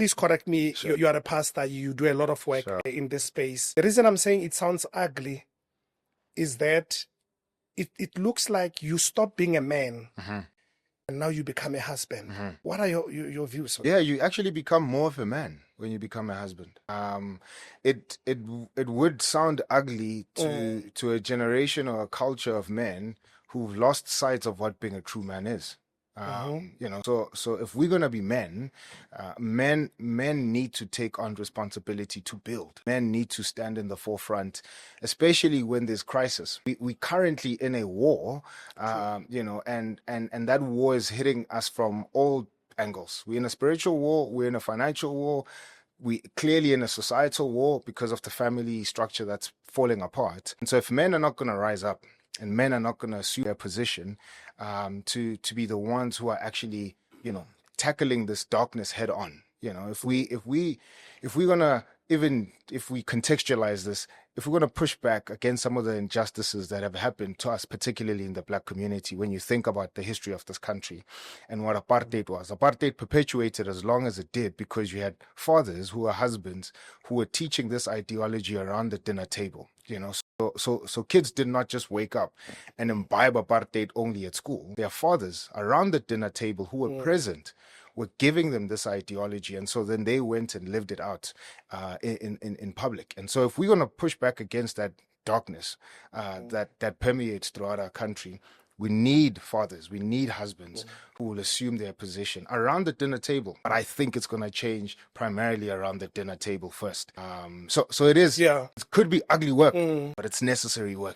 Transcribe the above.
please correct me. Sure. You are a pastor. You do a lot of work Sure. in this space. The reason I'm saying it sounds ugly is that it looks like you stop being a man and now you become a husband. What are your views on Yeah, you actually become more of a man when you become a husband. It would sound ugly to a generation or a culture of men who've lost sight of what being a true man is. You know, so if we're gonna be men, men need to take on responsibility to build. Men need to stand in the forefront, especially when there's crisis. We currently in a war, you know, and that war is hitting us from all angles. We're in a spiritual war, we're in a financial war, we clearly in a societal war because of the family structure that's falling apart. And so if men are not going to rise up and men are not going to assume their position to be the ones who are actually, you know, tackling this darkness head on, you know, if we're gonna, even if we contextualize this, if we're going to push back against some of the injustices that have happened to us, particularly in the Black community, when you think about the history of this country and what apartheid perpetuated as long as it did because you had fathers who were husbands who were teaching this ideology around the dinner table, you know. So kids did not just wake up and imbibe apartheid only at school. Their fathers around the dinner table who were present were giving them this ideology, and so then they went and lived it out in public. And so if we're going to push back against that darkness that permeates throughout our country, we need fathers, we need husbands who will assume their position around the dinner table. But I think it's going to change primarily around the dinner table first. So it is, Yeah. it could be ugly work, but it's necessary work.